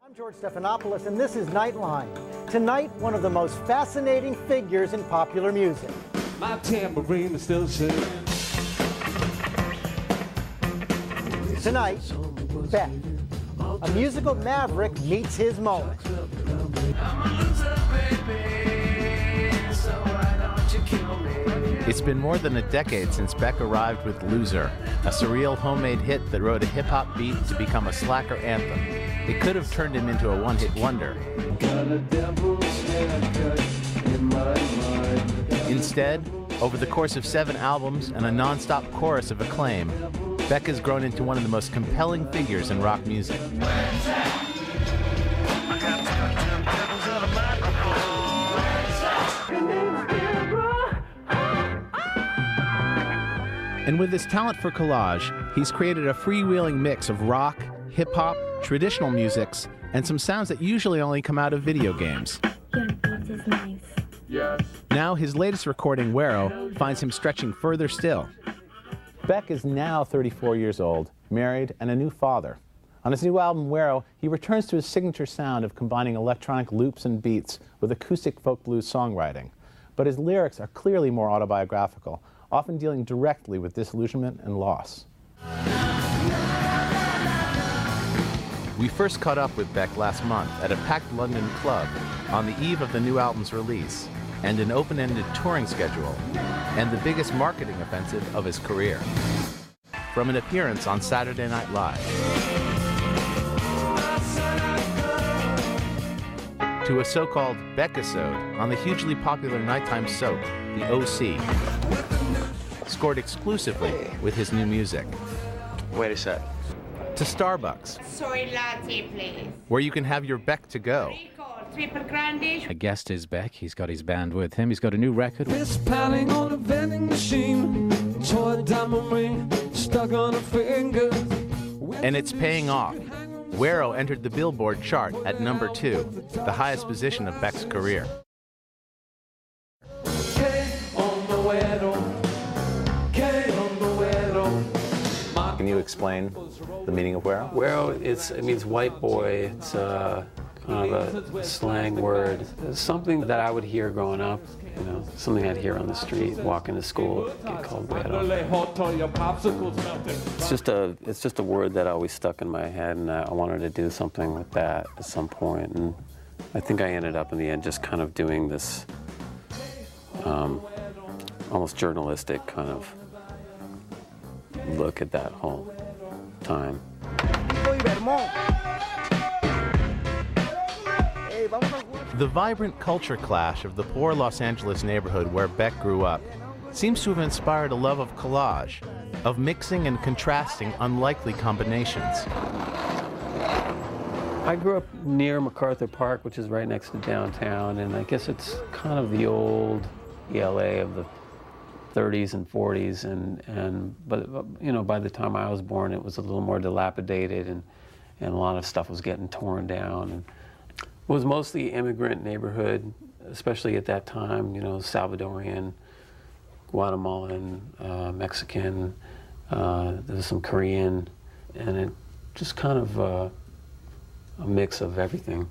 I'm George Stephanopoulos, and this is Nightline. Tonight, one of the most fascinating figures in popular music. My tambourine is still singing. Tonight, Beck. A musical maverick meets his moment. It's been more than a decade since Beck arrived with Loser, a surreal homemade hit that rode a hip-hop beat to become a slacker anthem. It could have turned him into a one-hit wonder. Instead, over the course of 7 albums and a non-stop chorus of acclaim, Beck has grown into one of the most compelling figures in rock music. And with his talent for collage, he's created a freewheeling mix of rock, hip-hop, traditional musics, and some sounds that usually only come out of video games. Your beat is nice. Yes. Now his latest recording, Wero, finds him stretching further still. Beck is now 34 years old, married, and a new father. On his new album, Wero, he returns to his signature sound of combining electronic loops and beats with acoustic folk blues songwriting. But his lyrics are clearly more autobiographical, often dealing directly with disillusionment and loss. We first caught up with Beck last month at a packed London club on the eve of the new album's release, and an open-ended touring schedule, and the biggest marketing offensive of his career. From an appearance on Saturday Night Live, to a so-called Beckisode on the hugely popular nighttime soap, The OC, scored exclusively with his new music. Wait a sec. To Starbucks, Soy latte, please. where you can have your Beck to go. Triple grande. A guest is Beck. He's got his band with him. He's got a new record. Fist pounding on a vending machine. Toy diamond ring stuck on a finger. And it's paying off. Wero entered the Billboard chart at number 2, the highest position of Beck's career. Can you explain the meaning of Wero? Wero, it means white boy. It's kind of a slang word. It's something that I would hear growing up, you know, something I'd hear on the street, walking to school, get called Wero. It's just a word that always stuck in my head, and I wanted to do something with that at some point. And I think I ended up in the end just kind of doing this almost journalistic kind of look at that whole time. The vibrant culture clash of the poor Los Angeles neighborhood where Beck grew up seems to have inspired a love of collage, of mixing and contrasting unlikely combinations. I grew up near MacArthur Park, which is right next to downtown, and I guess it's kind of the old LA of the 30s and 40s, but you know, by the time I was born, it was a little more dilapidated, and a lot of stuff was getting torn down. And it was mostly immigrant neighborhood, especially at that time. You know, Salvadorian, Guatemalan, Mexican. There was some Korean, and it just kind of a mix of everything.